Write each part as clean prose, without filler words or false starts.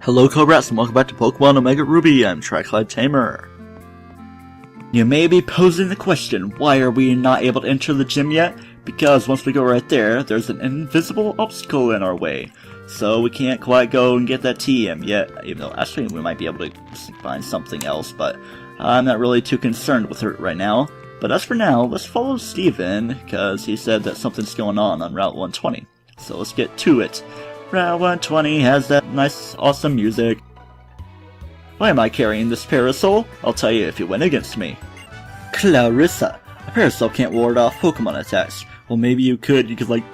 Hello Cobrats and welcome back to Pokemon Omega Ruby. I'm TryclydeTamer. You may be posing the question, why are we not able to enter the gym yet? Because once we go right there, there's an invisible obstacle in our way. So we can't quite go and get that TM yet, even though actually we might be able to find something else, but I'm not really too concerned with it right now. But as for now, let's follow Steven, because he said that something's going on Route 120. So let's get to it. Route 120 has that nice, awesome music. Why am I carrying this parasol? I'll tell you if you win against me. Clarissa, a parasol can't ward off Pokemon attacks. Well, maybe you could like,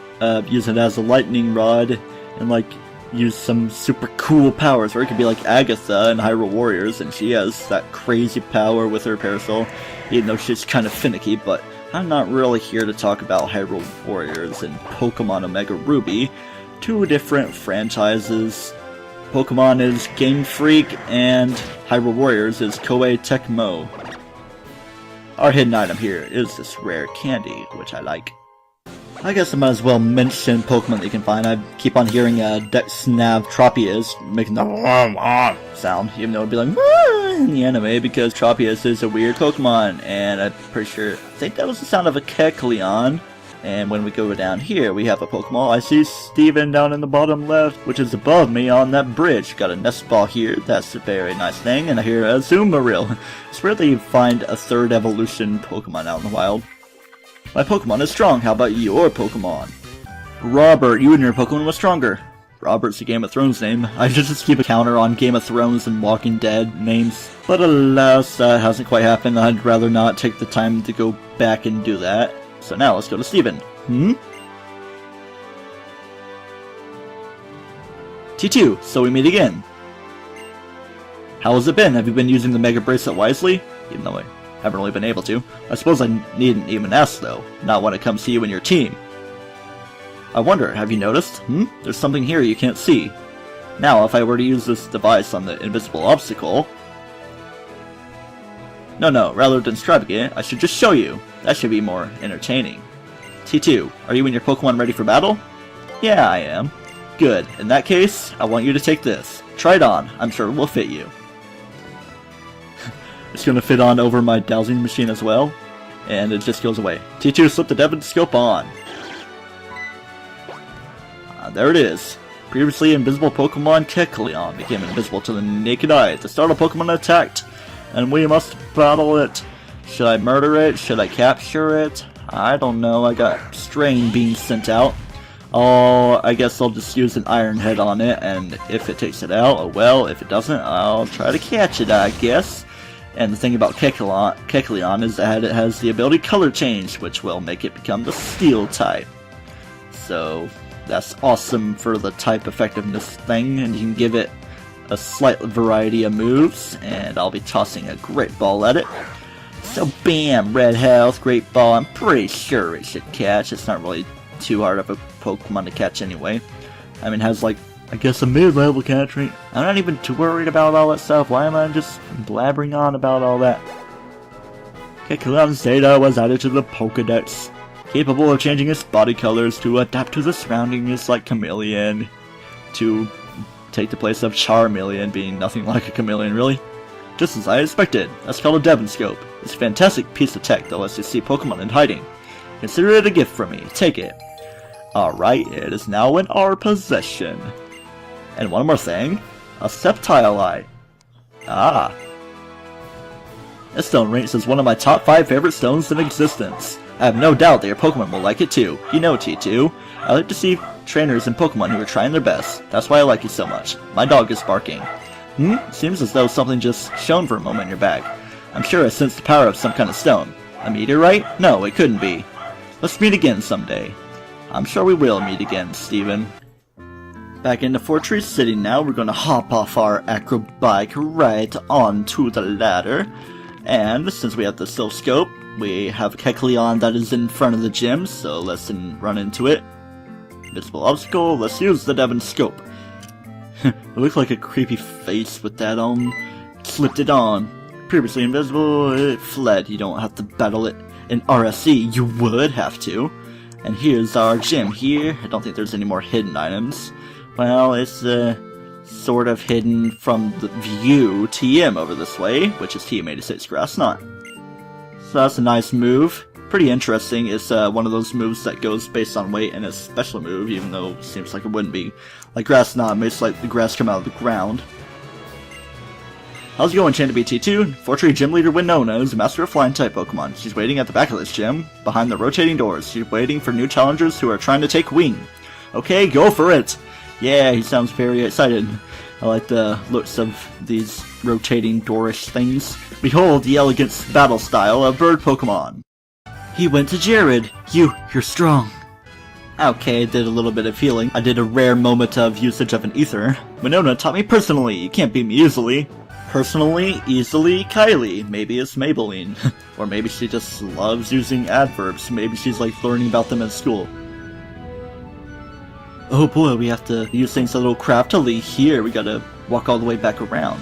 use it as a lightning rod, and like, use some super cool powers, or it could be like Agatha in Hyrule Warriors, and she has that crazy power with her parasol, even though she's kind of finicky, but I'm not really here to talk about Hyrule Warriors and Pokemon Omega Ruby. Two different franchises. Pokemon is Game Freak and Hyrule Warriors is Koei Tecmo. Our hidden item here is this rare candy, which I like. I guess I might as well mention Pokemon that you can find. I keep on hearing Dexnav Tropius making the sound, even though it'd be like in the anime, because Tropius is a weird Pokemon, and I'm pretty sure, I think that was the sound of a Kecleon. And when we go down here, we have a Pokemon. I see Steven down in the bottom left, which is above me on that bridge. Got a nest ball here, that's a very nice thing, and I hear a Azumarill. It's rare that you find a third evolution Pokemon out in the wild. My Pokemon is strong, how about your Pokemon? Robert, you and your Pokemon was stronger. Robert's a Game of Thrones name. I should just keep a counter on Game of Thrones and Walking Dead names. But alas, that hasn't quite happened. I'd rather not take the time to go back and do that. So now let's go to Steven. T2, so we meet again. How has it been? Have you been using the Mega Bracelet wisely? Even though I haven't really been able to. I suppose I needn't even ask though. Not when it comes to you and your team. I wonder, have you noticed? There's something here you can't see. Now, if I were to use this device on the invisible obstacle... No, rather than describing it, I should just show you. That should be more entertaining. T2, are you and your Pokemon ready for battle? Yeah, I am. Good. In that case, I want you to take this. Try it on. I'm sure it will fit you. It's gonna fit on over my dowsing machine as well. And it just goes away. T2, slip the Devon scope on. There it is. Previously invisible Pokemon Kecleon became invisible to the naked eye. The startled Pokemon attacked, and we must battle it. Should I murder it? Should I capture it? I don't know. I got strain being sent out. Oh, I guess I'll just use an Iron Head on it, and if it takes it out, oh well. If it doesn't, I'll try to catch it, I guess. And the thing about Kecleon is that it has the ability Color Change, which will make it become the Steel type. So that's awesome for the type effectiveness thing, and you can give it a slight variety of moves, and I'll be tossing a Great Ball at it. So bam, red health, Great Ball, I'm pretty sure it should catch. It's not really too hard of a Pokemon to catch anyway. I mean, it has like, I guess a mid-level catch rate. I'm not even too worried about all that stuff. Why am I just blabbering on about all that? Kecleon's data was added to the Pokédex. Capable of changing its body colors to adapt to the surroundings like Chameleon. To take the place of Charmeleon being nothing like a chameleon, really. Just as I expected. That's called a Devon Scope. It's a fantastic piece of tech that lets you see Pokemon in hiding. Consider it a gift from me. Take it. Alright, it is now in our possession. And one more thing. A Sceptile. Ah. This stone ranks as one of my top 5 favorite stones in existence. I have no doubt that your Pokemon will like it too. You know, T2. I like to see trainers and Pokemon who are trying their best. That's why I like you so much. My dog is barking. Seems as though something just shone for a moment in your bag. I'm sure I sense the power of some kind of stone. A meteorite? No, it couldn't be. Let's meet again someday. I'm sure we will meet again, Steven. Back into Fortress City now. We're gonna hop off our acro bike right onto the ladder. And since we have the Silph Scope, we have Kecleon that is in front of the gym, so let's run into it. Invisible obstacle, let's use the Devon Scope. It looks like a creepy face with that on. Slipped it on. Previously invisible, it fled. You don't have to battle it in RSC. You would have to. And here's our gym here. I don't think there's any more hidden items. Well, it's sort of hidden from the view TM over this way, which is TM86 Grass Knot. So that's a nice move. Pretty interesting. It's one of those moves that goes based on weight and a special move, even though it seems like it wouldn't be. Like Grass Knot makes like the grass come out of the ground. How's it going, Chan to BT2? Fortree Gym Leader Winona is a master of flying type Pokemon. She's waiting at the back of this gym, behind the rotating doors. She's waiting for new challengers who are trying to take wing. Okay, go for it! Yeah, he sounds very excited. I like the looks of these rotating doorish things. Behold the elegant battle style of bird Pokemon. He went to Jared. You're strong. Okay, I did a little bit of healing. I did a rare moment of usage of an ether. Winona taught me personally. You can't beat me easily. Personally, easily, Kylie. Maybe it's Maybelline. Or maybe she just loves using adverbs. Maybe she's like learning about them in school. Oh boy, we have to use things a little craftily here. We gotta walk all the way back around.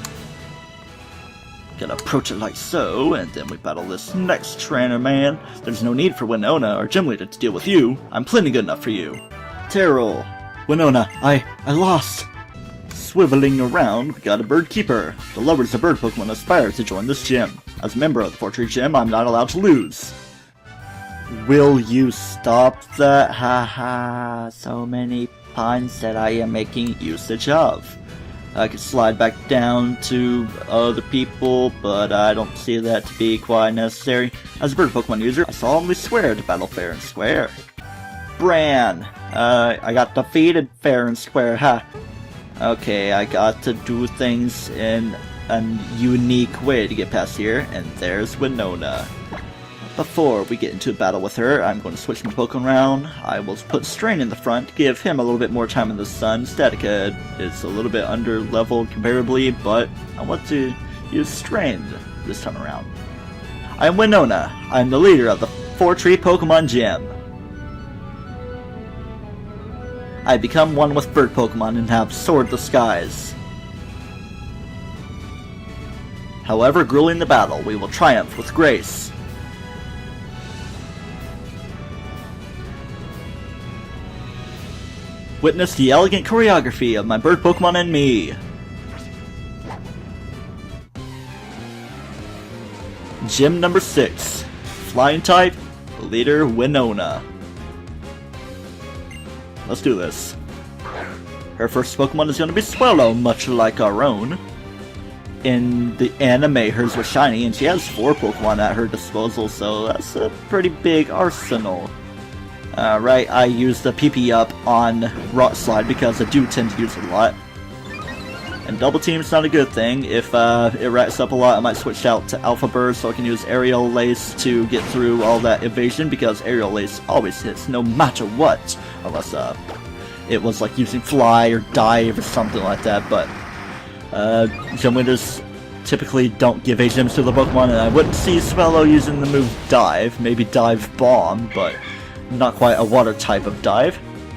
Gotta approach it like so, and then we battle this next trainer man. There's no need for Winona or Gym Leader to deal with you. I'm plenty good enough for you. Terrell. Winona, I lost. Swiveling around, we got a bird keeper. The lovers of bird Pokemon aspire to join this gym. As a member of the Fortree Gym, I'm not allowed to lose. Will you stop that? Haha, so many puns that I am making usage of. I could slide back down to other people, but I don't see that to be quite necessary. As a bird Pokemon user, I solemnly swear to battle fair and square. Bran! I got defeated fair and square, ha! Okay, I got to do things in a unique way to get past here, and there's Winona. Before we get into a battle with her, I'm going to switch my Pokemon around. I will put Strain in the front to give him a little bit more time in the sun. Statica is a little bit under leveled comparably, but I want to use Strain this time around. I'm Winona. I'm the leader of the Fortree Pokemon Gym. I become one with bird Pokemon and have soared the skies. However grueling the battle, we will triumph with grace. Witness the elegant choreography of my bird Pokemon and me. Gym number 6. Flying type, leader Winona. Let's do this. Her first Pokemon is going to be Swallow, much like our own. In the anime, hers was shiny, and she has 4 Pokemon at her disposal, so that's a pretty big arsenal. Right, I used the PP up on Rock Slide because I do tend to use it a lot. And Double Team's not a good thing. If it racks up a lot, I might switch out to Alpha Burst so I can use Aerial Lace to get through all that evasion, because Aerial Lace always hits no matter what. Unless it was like using Fly or Dive or something like that, but Gym Leaders typically don't give HMs to the Pokemon, and I wouldn't see Swallow using the move Dive. Maybe Dive Bomb, but not quite a water type of dive.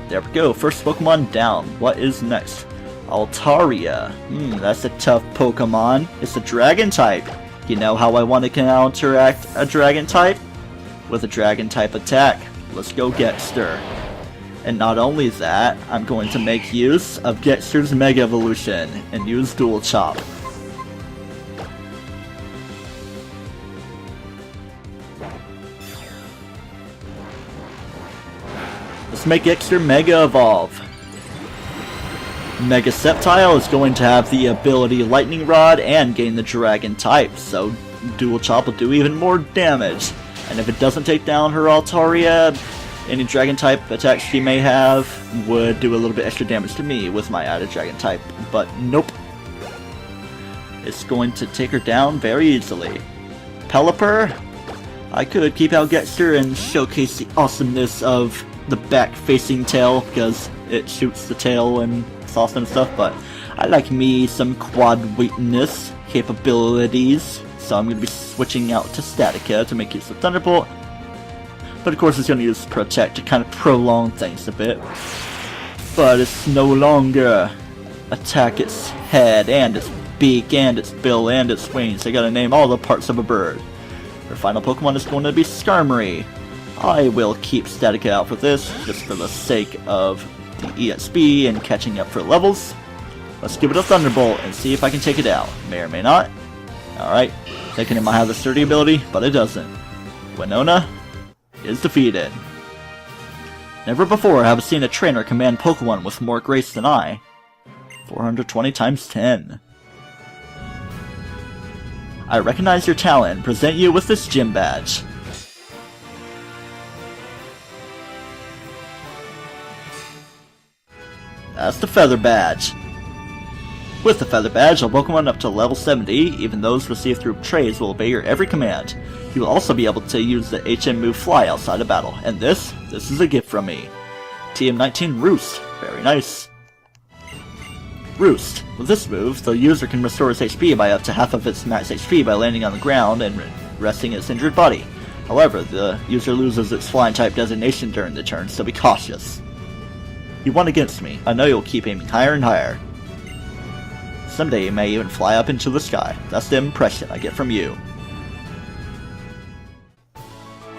There we go, first Pokemon down. What is next? Altaria. That's a tough Pokemon. It's a dragon type. You know how I want to counteract a dragon type? With a dragon type attack. Let's go Gexter. And not only that, I'm going to make use of Gexter's Mega Evolution and use Dual Chop. Let's make Gexter Mega Evolve. Mega Sceptile is going to have the ability Lightning Rod and gain the Dragon type, so Dual Chop will do even more damage. And if it doesn't take down her Altaria, any Dragon type attacks she may have would do a little bit extra damage to me with my added Dragon type, but nope. It's going to take her down very easily. Pelipper? I could keep out Gexter and showcase the awesomeness of the back-facing tail, because it shoots the tail and it's awesome stuff, but I like me some quad weakness capabilities, so I'm going to be switching out to Statica to make use of Thunderbolt, but of course it's going to use Protect to kind of prolong things a bit, but it's no longer attack its head and its beak and its bill and its wings. I gotta name all the parts of a bird. Our final Pokemon is going to be Skarmory. I will keep Statica out for this, just for the sake of the EXP and catching up for levels. Let's give it a Thunderbolt and see if I can take it out. May or may not. Alright, thinking it might have the sturdy ability, but it doesn't. Winona is defeated. Never before have I seen a trainer command Pokemon with more grace than I. 420 times 10. I recognize your talent and present you with this gym badge. That's the Feather Badge. With the Feather Badge, all Pokemon up to level 70, even those received through trades, will obey your every command. You will also be able to use the HM move Fly outside of battle. And this is a gift from me. TM19 Roost. Very nice. Roost. With this move, the user can restore its HP by up to half of its max HP by landing on the ground and resting its injured body. However, the user loses its flying type designation during the turn, so be cautious. You won against me. I know you'll keep aiming higher and higher. Someday you may even fly up into the sky. That's the impression I get from you.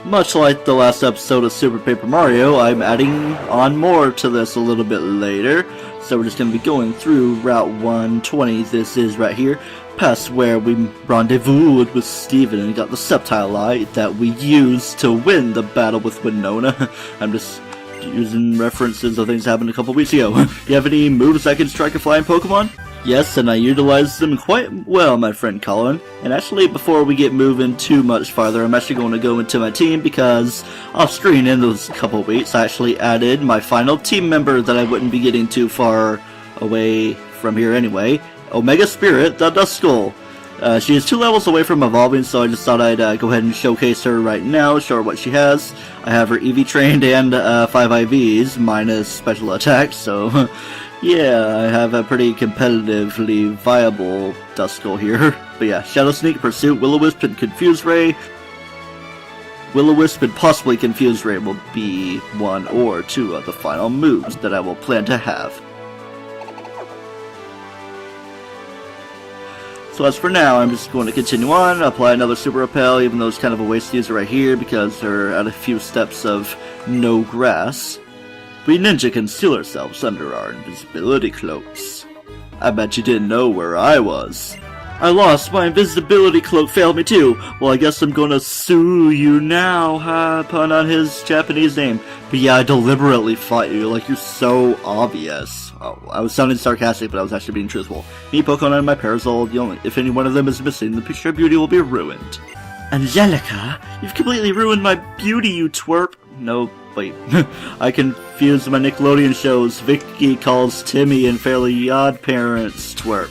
Much like the last episode of Super Paper Mario, I'm adding on more to this a little bit later. So we're just going to be going through Route 120, this is right here, past where we rendezvoused with Steven and got the Sceptile Eye that we used to win the battle with Winona. I'm just using references of things that happened a couple weeks ago. Do you have any moves that can strike a flying Pokemon? Yes, and I utilized them quite well, my friend Colin. And actually, before we get moving too much farther, I'm actually going to go into my team because off screen in those couple weeks, I actually added my final team member that I wouldn't be getting too far away from here anyway. Omega Spirit, the Duskull. She is 2 levels away from evolving, so I just thought I'd go ahead and showcase her right now, show her what she has. I have her EV trained and 5 IVs, minus special attacks, so yeah, I have a pretty competitively viable Duskull here. But yeah, Shadow Sneak, Pursuit, Will-O-Wisp, and Confuse Ray. Will-O-Wisp and possibly Confuse Ray will be 1 or 2 of the final moves that I will plan to have. So as for now, I'm just going to continue on, apply another Super Repel, even though it's kind of a waste to use it right here because they're at a few steps of no grass. We ninja conceal ourselves under our invisibility cloaks. I bet you didn't know where I was. I lost, my invisibility cloak failed me too. Well, I guess I'm gonna sue you now, pun on his Japanese name. But yeah, I deliberately fought you, like you're so obvious. Oh, I was sounding sarcastic, but I was actually being truthful. Me, Pokemon, and my Parasol, if any one of them is missing, the picture of beauty will be ruined. Angelica, you've completely ruined my beauty, you twerp. No, wait. I confuse my Nickelodeon shows. Vicky calls Timmy and Fairly Odd Parents twerp.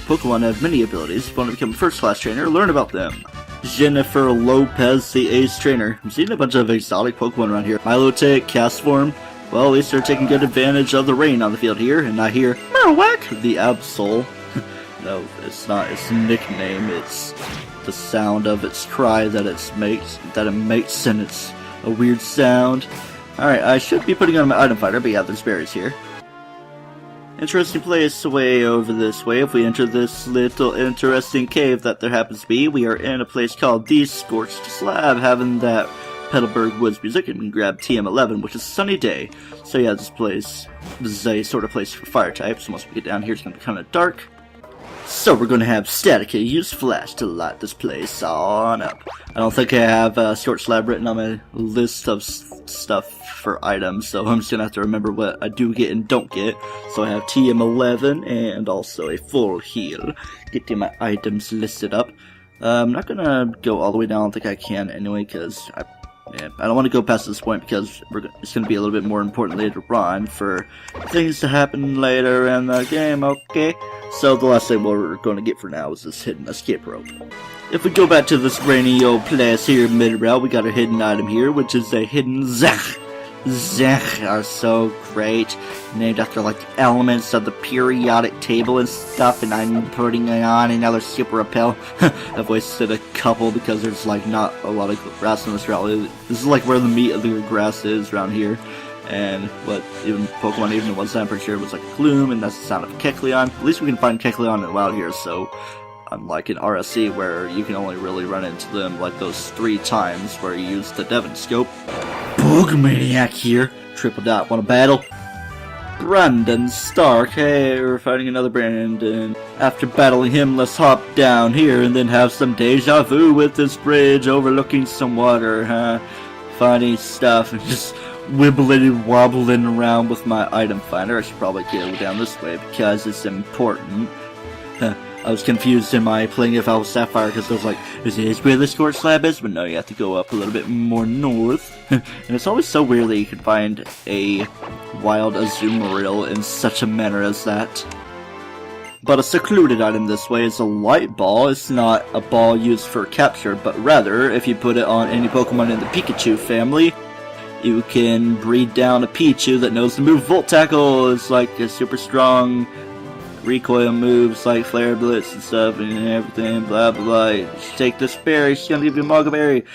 Pokemon have many abilities. If you want to become a first-class trainer, learn about them. Jennifer Lopez, the ace trainer. I'm seeing a bunch of exotic Pokemon around here. Milotic, Castform. Well, at least they're taking good advantage of the rain on the field here. And I hear Marowak, the Absol. No, it's not its nickname. It's the sound of its cry that it makes, and it's a weird sound. Alright, I should be putting on my item finder, but yeah, there's berries here. Interesting place way over this way. If we enter this little interesting cave that there happens to be, we are in a place called the Scorched Slab, having that Petalburg Woods music, and we can grab TM11, which is a sunny day. So yeah, this is a sort of place for fire types. Once we get down here, it's going to be kind of dark. So we're going to have Statica use Flash to light this place on up. I don't think I have Scorched Slab written on my list of stuff for items, so I'm just going to have to remember what I do get and don't get. So I have TM11 and also a full heal. Getting my items listed up. I'm not going to go all the way down, I don't think I can anyway, because I don't want to go past this point because it's going to be a little bit more important later on for things to happen later in the game, okay? So the last thing we're going to get for now is this hidden escape rope. If we go back to this rainy old place here mid-route, we got a hidden item here, which is a hidden Zach. Zach are so great, named after like the elements of the periodic table and stuff, and I'm putting on another Super Repel. I've wasted a couple because there's like not a lot of grass in this route. This is like where the meat of the grass is around here. And what even Pokemon, even the ones I'm pretty sure it was like a Gloom, and that's the sound of Kecleon. At least we can find Kecleon in the wild here, so unlike in RSC where you can only really run into them like those 3 times where you use the Devon Scope. Bugmaniac here. Triple Dot, wanna battle? Brandon Stark. Hey, we're fighting another Brandon. After battling him, let's hop down here and then have some deja vu with this bridge overlooking some water, huh? Funny stuff, and just wibbling and wobbling around with my item finder. I should probably go down this way because it's important. I was confused in my playing of Alpha Sapphire because I was like, is this where the scorch slab is? But no, you have to go up a little bit more north. And it's always so weird that you can find a wild Azumarill in such a manner as that. But a secluded item this way is a light ball. It's not a ball used for capture, but rather, if you put it on any Pokemon in the Pikachu family, you can breed down a Pichu that knows the move Volt Tackle. It's like a super strong recoil moves like Flare Blitz and stuff and everything, blah blah blah. You should take this berry, she's gonna give you a Mega Berry.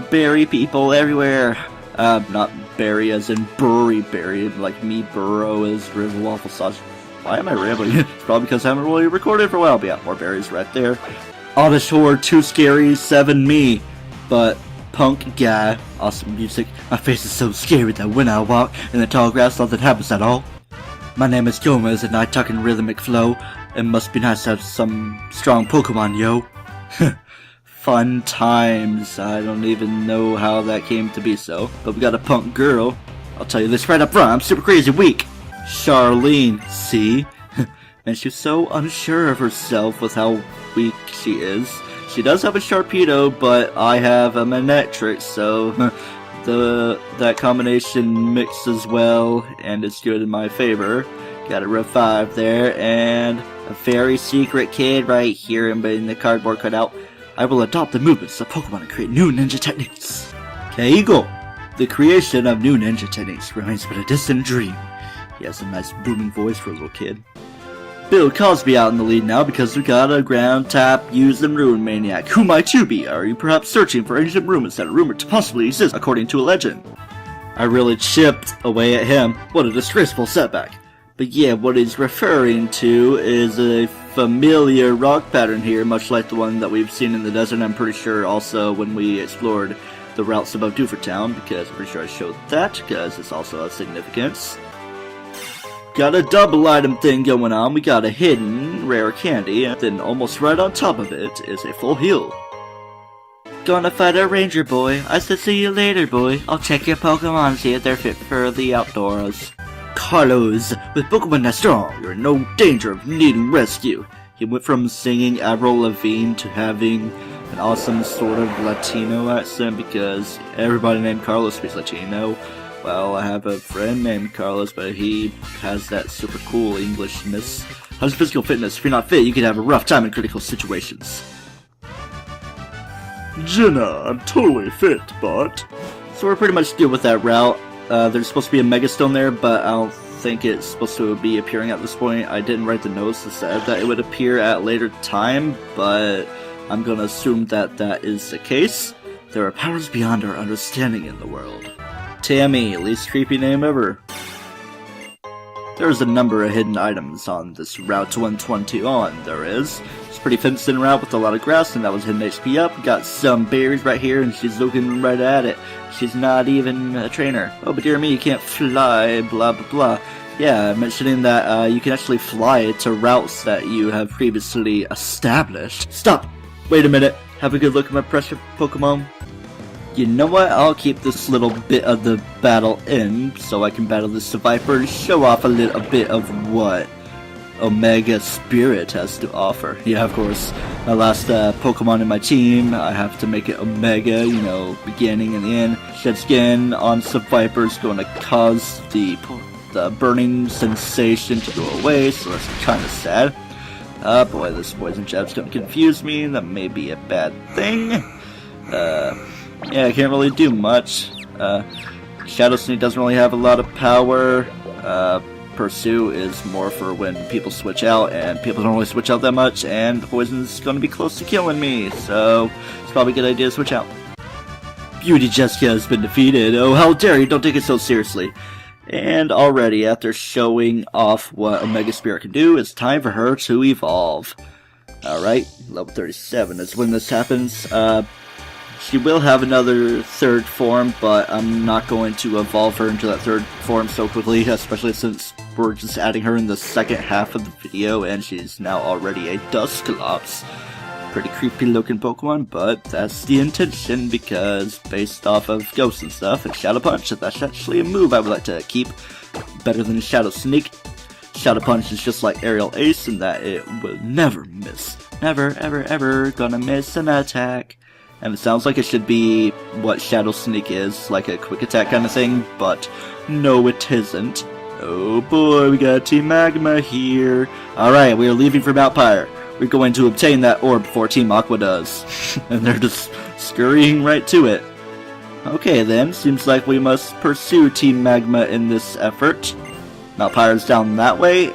Berry people everywhere. Not berry as in Burry Berry, like me burrow as River Waffle Sauce. Why am I rambling? It's probably because I haven't really recorded for a while, but yeah, more berries right there. Oddish 2 Scary, 7 me. But punk guy, awesome music. My face is so scary that when I walk in the tall grass, nothing happens at all. My name is Gomez, and I talk in rhythmic flow. It must be nice to have some strong Pokemon, yo. Fun times. I don't even know how that came to be so. But we got a punk girl. I'll tell you this right up front, I'm super crazy weak. Charlene, see? And she's so unsure of herself with how weak she is. She does have a Sharpedo, but I have a Manectric, so that combination mixes well, and it's good in my favor. Got a revive there, and a very secret kid right here in the cardboard cutout. I will adopt the movements of Pokemon and create new ninja techniques. Keigo! The creation of new ninja techniques remains but a distant dream. He has a nice booming voice for a little kid. Bill Cosby out in the lead now because we got a ground tap using Ruin Maniac. Who might you be? Are you perhaps searching for ancient ruins that are rumored to possibly exist according to a legend? I really chipped away at him. What a disgraceful setback. But yeah, what he's referring to is a familiar rock pattern here, much like the one that we've seen in the desert. I'm pretty sure also when we explored the routes above Dewford Town, because I'm pretty sure I showed that, because it's also of significance. Got a double item thing going on. We got a hidden rare candy, and then almost right on top of it is a full heal. Gonna fight a ranger, boy. I said see you later, boy. I'll check your Pokemon, see if they're fit for the outdoors. Carlos, with Pokemon that strong, you're in no danger of needing rescue. He went from singing Avril Lavigne to having an awesome sort of Latino accent because everybody named Carlos speaks Latino. Well, I have a friend named Carlos, but he has that super cool Englishness. How's your physical fitness? If you're not fit, you can have a rough time in critical situations. Jenna, I'm totally fit, but... So we're pretty much good with that route. There's supposed to be a Mega Stone there, but I don't think it's supposed to be appearing at this point. I didn't write the notes that said that it would appear at a later time, but I'm gonna assume that that is the case. There are powers beyond our understanding in the world. Tammy, least creepy name ever. There's a number of hidden items on this route to 121, there is. It's a pretty fenced-in route with a lot of grass, and that was hidden HP up. Got some berries right here, and she's looking right at it. She's not even a trainer. Oh, but dear me, you can't fly, blah blah blah. Yeah, mentioning that you can actually fly to routes that you have previously established. Stop! Wait a minute. Have a good look at my pressure Pokemon. You know what, I'll keep this little bit of the battle in, so I can battle this Viper and show off a little bit of what Omega Spirit has to offer. Yeah, of course, my last Pokemon in my team, I have to make it Omega, you know, beginning and the end. Shed Skin on Viper is going to cause the burning sensation to go away, so that's kind of sad. Boy, this Poison Jab's going to confuse me, that may be a bad thing. Yeah, I can't really do much. Shadow Sneak doesn't really have a lot of power. Pursue is more for when people switch out, and people don't really switch out that much, and the poison's going to be close to killing me, so it's probably a good idea to switch out. Beauty Jessica has been defeated. Oh, how dare you, don't take it so seriously. And already, after showing off what Omega Spirit can do, it's time for her to evolve. Alright, level 37 is when this happens. She will have another third form, but I'm not going to evolve her into that third form so quickly, especially since we're just adding her in the second half of the video, and she's now already a Dusclops. Pretty creepy looking Pokemon, but that's the intention, because based off of Ghosts and stuff, and Shadow Punch, that's actually a move I would like to keep better than Shadow Sneak. Shadow Punch is just like Aerial Ace in that it will never miss. Never, ever, ever gonna miss an attack. And it sounds like it should be what Shadow Sneak is, like a quick attack kind of thing, but no it isn't. Oh boy, we got Team Magma here. Alright, we are leaving for Mount Pyre. We're going to obtain that orb before Team Aqua does. And they're just scurrying right to it. Okay then, seems like we must pursue Team Magma in this effort. Mount Pyre's down that way.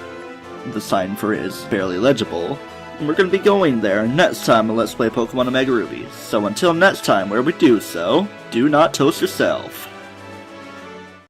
The sign for it is barely legible. We're going to be going there next time on Let's Play Pokemon Omega Ruby. So until next time where we do so, do not toast yourself.